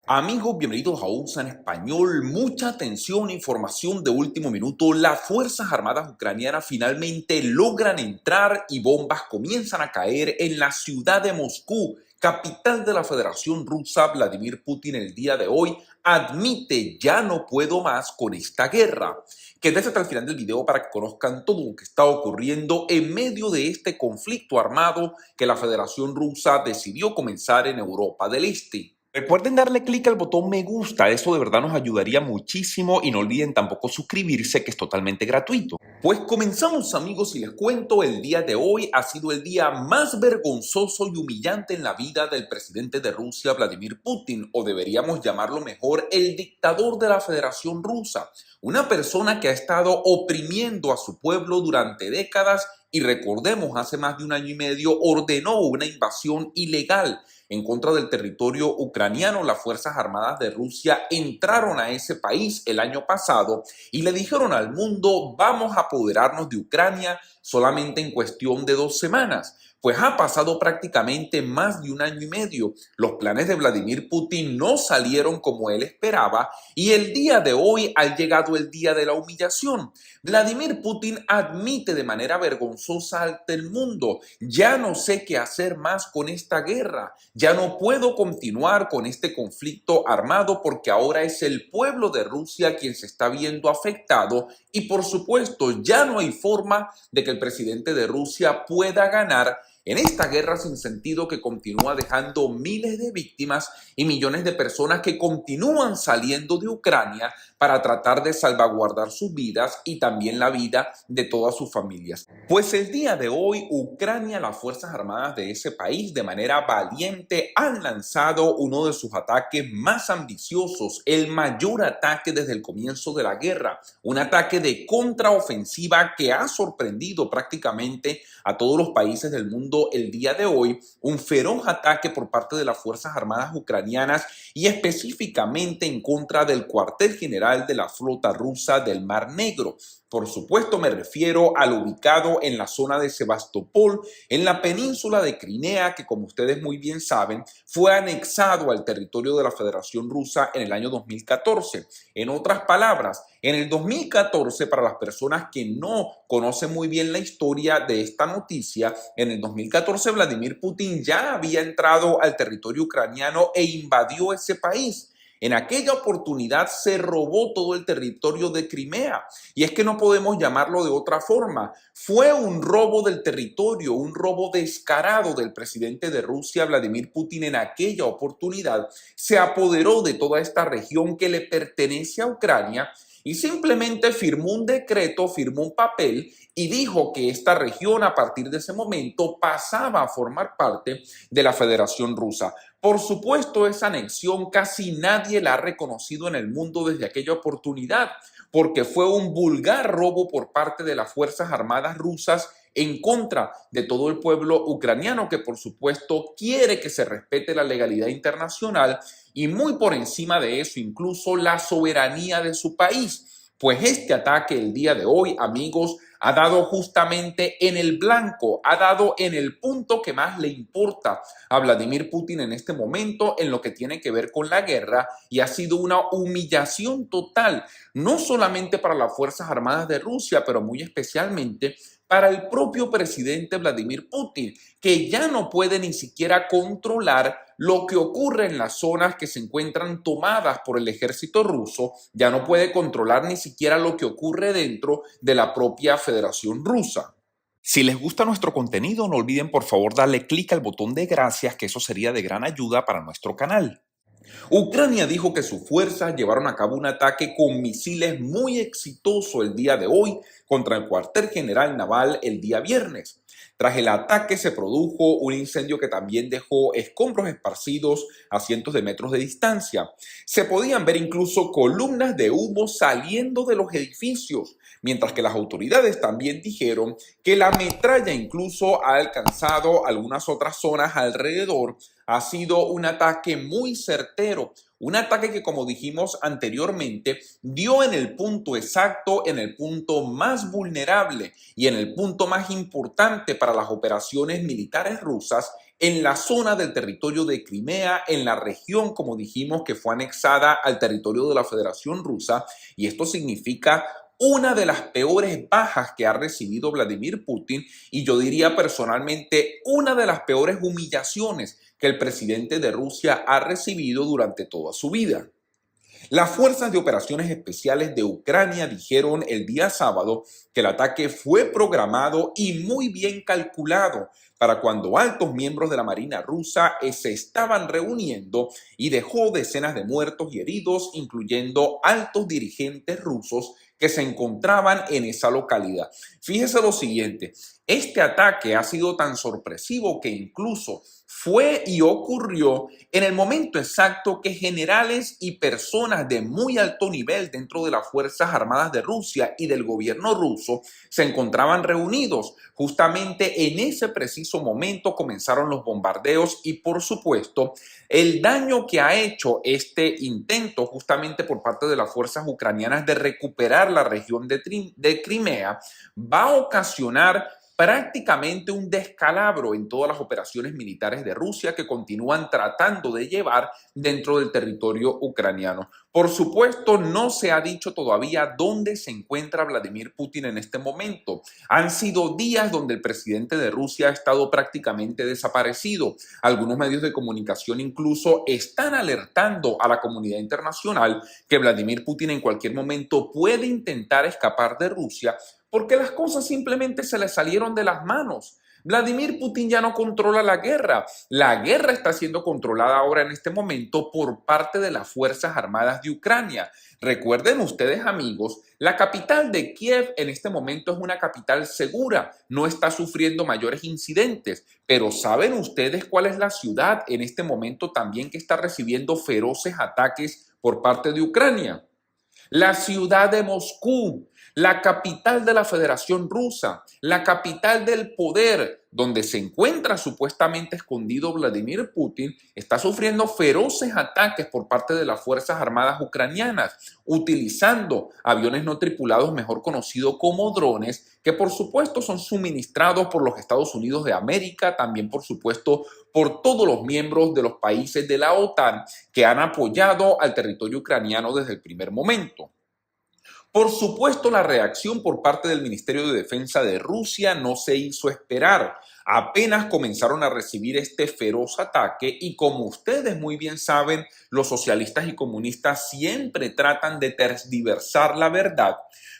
Amigos, bienvenidos a USA en Español. Mucha atención, información de último minuto. Las Fuerzas Armadas ucranianas finalmente logran entrar y bombas comienzan a caer en la ciudad de Moscú, capital de la Federación Rusa. Vladimir Putin el día de hoy admite: ya no puedo más con esta guerra. Quédense hasta el final del video para que conozcan todo lo que está ocurriendo en medio de este conflicto armado que la Federación Rusa decidió comenzar en Europa del Este. Recuerden darle clic al botón me gusta, eso de verdad nos ayudaría muchísimo, y no olviden tampoco suscribirse, que es totalmente gratuito. Pues comenzamos, amigos, y les cuento: el día de hoy ha sido el día más vergonzoso y humillante en la vida del presidente de Rusia, Vladimir Putin, o deberíamos llamarlo mejor, el dictador de la Federación Rusa, una persona que ha estado oprimiendo a su pueblo durante décadas y, recordemos, hace más de un año y medio ordenó una invasión ilegal en contra del territorio ucraniano. Las Fuerzas Armadas de Rusia entraron a ese país el año pasado y le dijeron al mundo: vamos a apoderarnos de Ucrania solamente en cuestión de 2 semanas. Pues ha pasado prácticamente más de un año y medio. Los planes de Vladimir Putin no salieron como él esperaba y el día de hoy ha llegado el día de la humillación. Vladimir Putin admite de manera vergonzosa ante el mundo: ya no sé qué hacer más con esta guerra, ya no puedo continuar con este conflicto armado porque ahora es el pueblo de Rusia quien se está viendo afectado y, por supuesto, ya no hay forma de que el presidente de Rusia pueda ganar en esta guerra sin sentido que continúa dejando miles de víctimas y millones de personas que continúan saliendo de Ucrania para tratar de salvaguardar sus vidas y también la vida de todas sus familias. Pues el día de hoy, Ucrania, las Fuerzas Armadas de ese país, de manera valiente, han lanzado uno de sus ataques más ambiciosos, el mayor ataque desde el comienzo de la guerra, un ataque de contraofensiva que ha sorprendido prácticamente a todos los países del mundo el día de hoy, un feroz ataque por parte de las Fuerzas Armadas ucranianas y específicamente en contra del cuartel general de la flota rusa del Mar Negro. Por supuesto, me refiero al ubicado en la zona de Sebastopol, en la península de Crimea, que, como ustedes muy bien saben, fue anexado al territorio de la Federación Rusa en el año 2014. En otras palabras, en el 2014, para las personas que no conocen muy bien la historia de esta noticia, en el 2014 Vladimir Putin ya había entrado al territorio ucraniano e invadió ese país. En aquella oportunidad se robó todo el territorio de Crimea. Y es que no podemos llamarlo de otra forma. Fue un robo del territorio, un robo descarado del presidente de Rusia, Vladimir Putin. En aquella oportunidad se apoderó de toda esta región que le pertenece a Ucrania y simplemente firmó un decreto, firmó un papel y dijo que esta región a partir de ese momento pasaba a formar parte de la Federación Rusa. Por supuesto, esa anexión casi nadie la ha reconocido en el mundo desde aquella oportunidad, porque fue un vulgar robo por parte de las Fuerzas Armadas rusas en contra de todo el pueblo ucraniano, que por supuesto quiere que se respete la legalidad internacional y, muy por encima de eso, incluso la soberanía de su país. Pues este ataque el día de hoy, amigos, ha dado justamente en el blanco, ha dado en el punto que más le importa a Vladimir Putin en este momento, en lo que tiene que ver con la guerra, y ha sido una humillación total, no solamente para las Fuerzas Armadas de Rusia, pero muy especialmente para el propio presidente Vladimir Putin, que ya no puede ni siquiera controlar lo que ocurre en las zonas que se encuentran tomadas por el ejército ruso, ya no puede controlar ni siquiera lo que ocurre dentro de la propia Federación Rusa. Si les gusta nuestro contenido, no olviden por favor darle clic al botón de gracias, que eso sería de gran ayuda para nuestro canal. Ucrania dijo que sus fuerzas llevaron a cabo un ataque con misiles muy exitoso el día de hoy contra el cuartel general naval el día viernes. Tras el ataque se produjo un incendio que también dejó escombros esparcidos a cientos de metros de distancia. Se podían ver incluso columnas de humo saliendo de los edificios, mientras que las autoridades también dijeron que la metralla incluso ha alcanzado algunas otras zonas alrededor. Ha sido un ataque muy certero, un ataque que, como dijimos anteriormente, dio en el punto exacto, en el punto más vulnerable y en el punto más importante para las operaciones militares rusas, en la zona del territorio de Crimea, en la región, como dijimos, que fue anexada al territorio de la Federación Rusa, y esto significa una de las peores bajas que ha recibido Vladimir Putin, y yo diría personalmente una de las peores humillaciones que el presidente de Rusia ha recibido durante toda su vida. Las fuerzas de operaciones especiales de Ucrania dijeron el día sábado que el ataque fue programado y muy bien calculado para cuando altos miembros de la Marina rusa se estaban reuniendo, y dejó decenas de muertos y heridos, incluyendo altos dirigentes rusos que se encontraban en esa localidad. Fíjese lo siguiente, este ataque ha sido tan sorpresivo que incluso fue y ocurrió en el momento exacto que generales y personas de muy alto nivel dentro de las Fuerzas Armadas de Rusia y del gobierno ruso se encontraban reunidos. Justamente en ese preciso momento comenzaron los bombardeos y, por supuesto, el daño que ha hecho este intento justamente por parte de las fuerzas ucranianas de recuperar la región de Crimea va a ocasionar prácticamente un descalabro en todas las operaciones militares de Rusia que continúan tratando de llevar dentro del territorio ucraniano. Por supuesto, no se ha dicho todavía dónde se encuentra Vladimir Putin en este momento. Han sido días donde el presidente de Rusia ha estado prácticamente desaparecido. Algunos medios de comunicación incluso están alertando a la comunidad internacional que Vladimir Putin en cualquier momento puede intentar escapar de Rusia, porque las cosas simplemente se le salieron de las manos. Vladimir Putin ya no controla la guerra. La guerra está siendo controlada ahora en este momento por parte de las Fuerzas Armadas de Ucrania. Recuerden ustedes, amigos, la capital de Kiev en este momento es una capital segura, no está sufriendo mayores incidentes, pero ¿saben ustedes cuál es la ciudad en este momento también que está recibiendo feroces ataques por parte de Ucrania? La ciudad de Moscú, la capital de la Federación Rusa, la capital del poder, donde se encuentra supuestamente escondido Vladimir Putin, está sufriendo feroces ataques por parte de las Fuerzas Armadas ucranianas, utilizando aviones no tripulados, mejor conocidos como drones, que por supuesto son suministrados por los Estados Unidos de América, también por supuesto por todos los miembros de los países de la OTAN que han apoyado al territorio ucraniano desde el primer momento. Por supuesto, la reacción por parte del Ministerio de Defensa de Rusia no se hizo esperar. Apenas comenzaron a recibir este feroz ataque y, como ustedes muy bien saben, los socialistas y comunistas siempre tratan de tergiversar la verdad,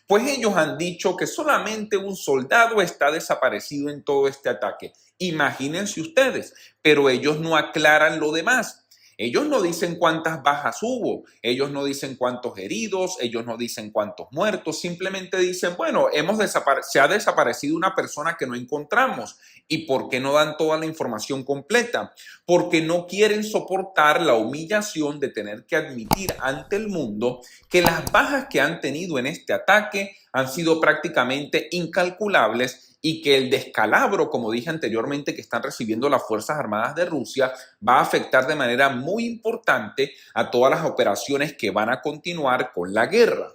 pues ellos han dicho que solamente un soldado está desaparecido en todo este ataque. Imagínense ustedes, pero ellos no aclaran lo demás. Ellos no dicen cuántas bajas hubo, ellos no dicen cuántos heridos, ellos no dicen cuántos muertos, simplemente dicen, bueno, se ha desaparecido una persona que no encontramos. ¿Y por qué no dan toda la información completa? Porque no quieren soportar la humillación de tener que admitir ante el mundo que las bajas que han tenido en este ataque han sido prácticamente incalculables, y que el descalabro, como dije anteriormente, que están recibiendo las Fuerzas Armadas de Rusia va a afectar de manera muy importante a todas las operaciones que van a continuar con la guerra.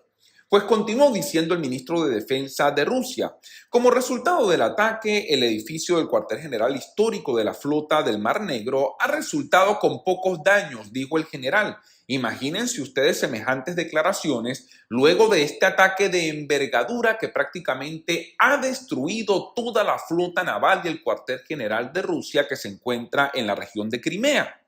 Pues continuó diciendo el ministro de Defensa de Rusia, como resultado del ataque, el edificio del cuartel general histórico de la flota del Mar Negro ha resultado con pocos daños, dijo el general. Imagínense ustedes semejantes declaraciones luego de este ataque de envergadura que prácticamente ha destruido toda la flota naval y el cuartel general de Rusia que se encuentra en la región de Crimea.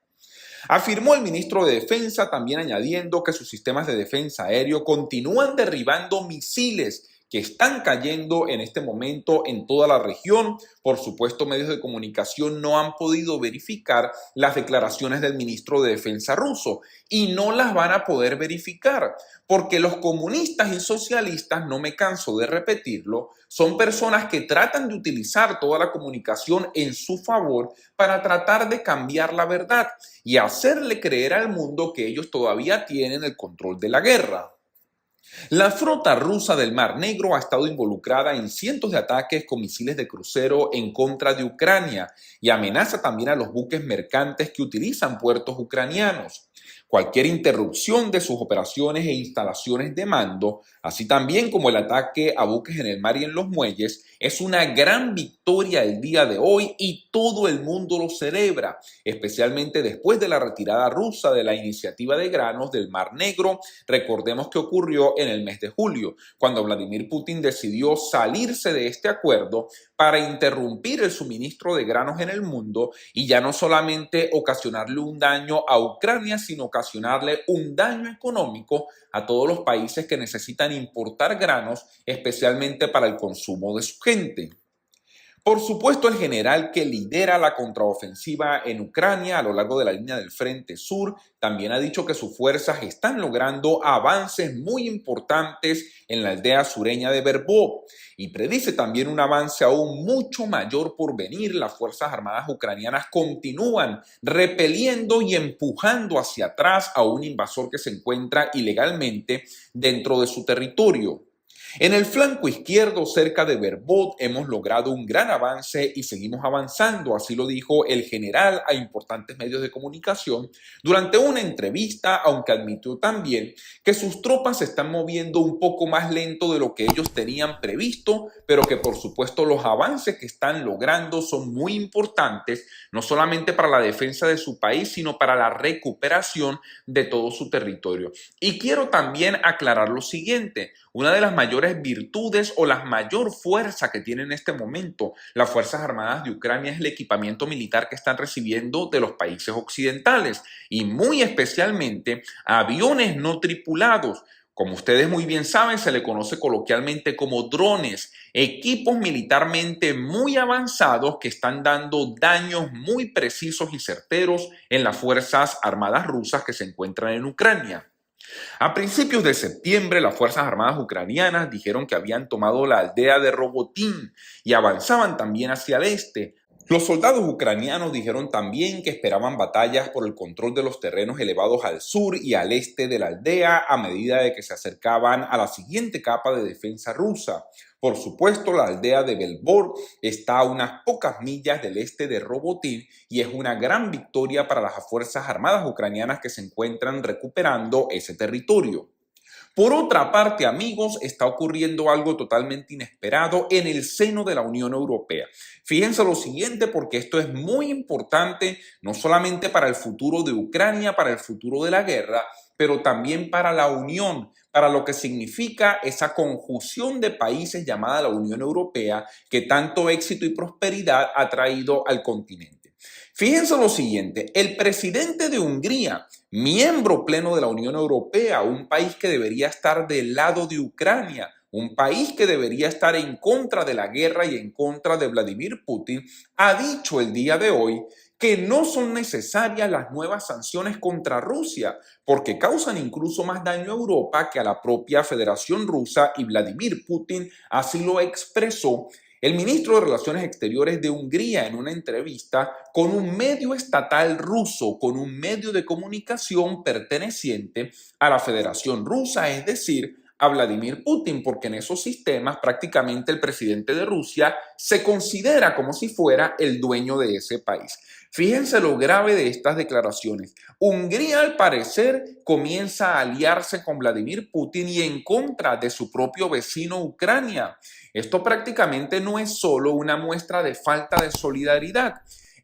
Afirmó el ministro de Defensa, también añadiendo que sus sistemas de defensa aéreo continúan derribando misiles que están cayendo en este momento en toda la región. Por supuesto, medios de comunicación no han podido verificar las declaraciones del ministro de Defensa ruso y no las van a poder verificar porque los comunistas y socialistas, no me canso de repetirlo, son personas que tratan de utilizar toda la comunicación en su favor para tratar de cambiar la verdad y hacerle creer al mundo que ellos todavía tienen el control de la guerra. La flota rusa del Mar Negro ha estado involucrada en cientos de ataques con misiles de crucero en contra de Ucrania y amenaza también a los buques mercantes que utilizan puertos ucranianos. Cualquier interrupción de sus operaciones e instalaciones de mando, así también como el ataque a buques en el mar y en los muelles, es una gran victoria el día de hoy y todo el mundo lo celebra, especialmente después de la retirada rusa de la iniciativa de granos del Mar Negro. Recordemos que ocurrió en el mes de julio, cuando Vladimir Putin decidió salirse de este acuerdo para interrumpir el suministro de granos en el mundo y ya no solamente ocasionarle un daño a Ucrania, sino ocasionarle un daño económico a todos los países que necesitan importar granos, especialmente para el consumo de su gente. Por supuesto, el general que lidera la contraofensiva en Ucrania a lo largo de la línea del Frente Sur también ha dicho que sus fuerzas están logrando avances muy importantes en la aldea sureña de Verbov y predice también un avance aún mucho mayor por venir. Las Fuerzas Armadas ucranianas continúan repeliendo y empujando hacia atrás a un invasor que se encuentra ilegalmente dentro de su territorio. En el flanco izquierdo, cerca de Verbov, hemos logrado un gran avance y seguimos avanzando, así lo dijo el general a importantes medios de comunicación durante una entrevista, aunque admitió también que sus tropas se están moviendo un poco más lento de lo que ellos tenían previsto, pero que por supuesto los avances que están logrando son muy importantes, no solamente para la defensa de su país, sino para la recuperación de todo su territorio. Y quiero también aclarar lo siguiente: una de las mayores virtudes o la mayor fuerza que tienen en este momento las Fuerzas Armadas de Ucrania es el equipamiento militar que están recibiendo de los países occidentales y muy especialmente aviones no tripulados. Como ustedes muy bien saben, se le conoce coloquialmente como drones, equipos militarmente muy avanzados que están dando daños muy precisos y certeros en las Fuerzas Armadas rusas que se encuentran en Ucrania. A principios de septiembre, las Fuerzas Armadas ucranianas dijeron que habían tomado la aldea de Robotín y avanzaban también hacia el este. Los soldados ucranianos dijeron también que esperaban batallas por el control de los terrenos elevados al sur y al este de la aldea a medida de que se acercaban a la siguiente capa de defensa rusa. Por supuesto, la aldea de Belbor está a unas pocas millas del este de Robotín y es una gran victoria para las Fuerzas Armadas ucranianas que se encuentran recuperando ese territorio. Por otra parte, amigos, está ocurriendo algo totalmente inesperado en el seno de la Unión Europea. Fíjense lo siguiente, porque esto es muy importante, no solamente para el futuro de Ucrania, para el futuro de la guerra, pero también para la Unión, para lo que significa esa conjunción de países llamada la Unión Europea, que tanto éxito y prosperidad ha traído al continente. Fíjense lo siguiente: el presidente de Hungría, miembro pleno de la Unión Europea, un país que debería estar del lado de Ucrania, un país que debería estar en contra de la guerra y en contra de Vladimir Putin, ha dicho el día de hoy que no son necesarias las nuevas sanciones contra Rusia, porque causan incluso más daño a Europa que a la propia Federación Rusa, y Vladimir Putin así lo expresó el ministro de Relaciones Exteriores de Hungría en una entrevista con un medio estatal ruso, con un medio de comunicación perteneciente a la Federación Rusa, es decir, a Vladimir Putin, porque en esos sistemas prácticamente el presidente de Rusia se considera como si fuera el dueño de ese país. Fíjense lo grave de estas declaraciones. Hungría, al parecer, comienza a aliarse con Vladimir Putin y en contra de su propio vecino Ucrania. Esto prácticamente no es solo una muestra de falta de solidaridad.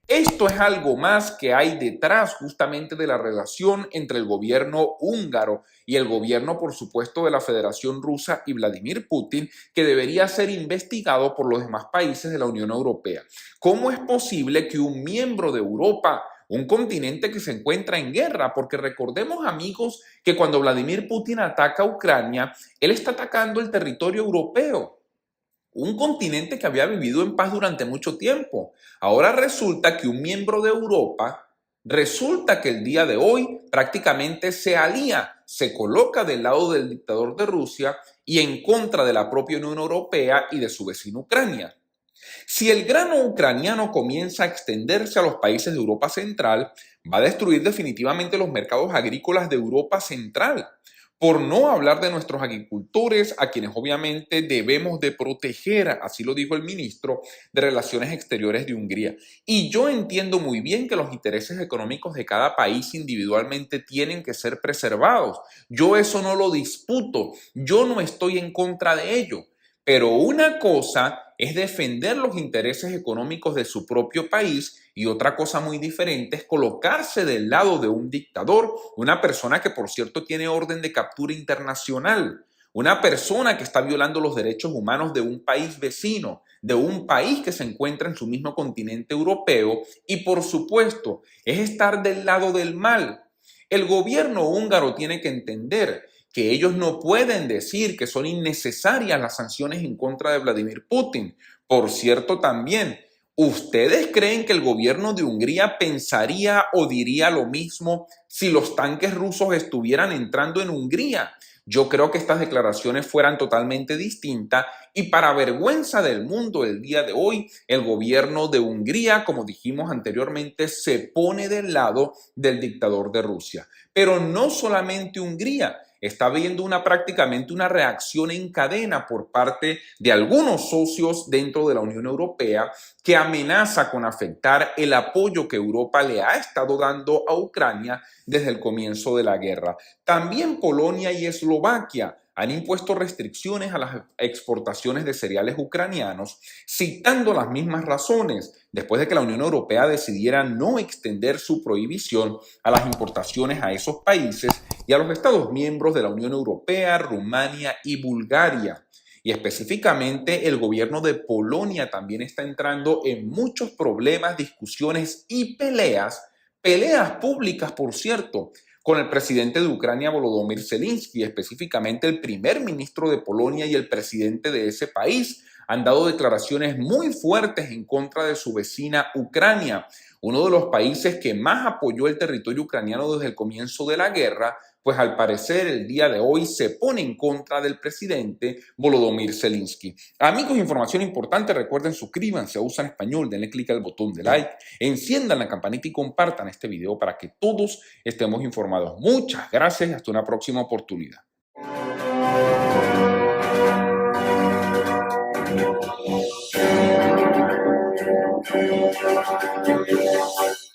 Esto es algo más que hay detrás justamente de la relación entre el gobierno húngaro y el gobierno, por supuesto, de la Federación Rusa y Vladimir Putin, que debería ser investigado por los demás países de la Unión Europea. ¿Cómo es posible que un miembro de Europa, un continente que se encuentra en guerra? Porque recordemos, amigos, que cuando Vladimir Putin ataca a Ucrania, él está atacando el territorio europeo, un continente que había vivido en paz durante mucho tiempo. Ahora resulta que un miembro de Europa, resulta que el día de hoy prácticamente se alía, se coloca del lado del dictador de Rusia y en contra de la propia Unión Europea y de su vecino Ucrania. Si el grano ucraniano comienza a extenderse a los países de Europa Central, va a destruir definitivamente los mercados agrícolas de Europa Central. por no hablar de nuestros agricultores, a quienes obviamente debemos de proteger, así lo dijo el ministro de Relaciones Exteriores de Hungría. Y yo entiendo muy bien que los intereses económicos de cada país individualmente tienen que ser preservados. Yo eso no lo disputo, yo no estoy en contra de ello. Pero una cosa es defender los intereses económicos de su propio país y otra cosa muy diferente es colocarse del lado de un dictador, una persona que por cierto tiene orden de captura internacional, una persona que está violando los derechos humanos de un país vecino, de un país que se encuentra en su mismo continente europeo y por supuesto es estar del lado del mal. El gobierno húngaro tiene que entender que ellos no pueden decir que son innecesarias las sanciones en contra de Vladimir Putin. Por cierto, también, ¿ustedes creen que el gobierno de Hungría pensaría o diría lo mismo si los tanques rusos estuvieran entrando en Hungría? Yo creo que estas declaraciones fueran totalmente distintas y para vergüenza del mundo el día de hoy, el gobierno de Hungría, como dijimos anteriormente, se pone del lado del dictador de Rusia. Pero no solamente Hungría, está viendo prácticamente una reacción en cadena por parte de algunos socios dentro de la Unión Europea que amenaza con afectar el apoyo que Europa le ha estado dando a Ucrania desde el comienzo de la guerra. También Polonia y Eslovaquia han impuesto restricciones a las exportaciones de cereales ucranianos, citando las mismas razones, después de que la Unión Europea decidiera no extender su prohibición a las importaciones a esos países y a los Estados miembros de la Unión Europea, Rumania y Bulgaria. Y específicamente el gobierno de Polonia también está entrando en muchos problemas, discusiones y peleas públicas, por cierto, con el presidente de Ucrania, Volodymyr Zelensky, específicamente el primer ministro de Polonia y el presidente de ese país, han dado declaraciones muy fuertes en contra de su vecina Ucrania, uno de los países que más apoyó el territorio ucraniano desde el comienzo de la guerra, pues al parecer el día de hoy se pone en contra del presidente Volodymyr Zelensky. Amigos, información importante, recuerden suscríbanse a USA en Español, denle clic al botón de like, enciendan la campanita y compartan este video para que todos estemos informados. Muchas gracias y hasta una próxima oportunidad.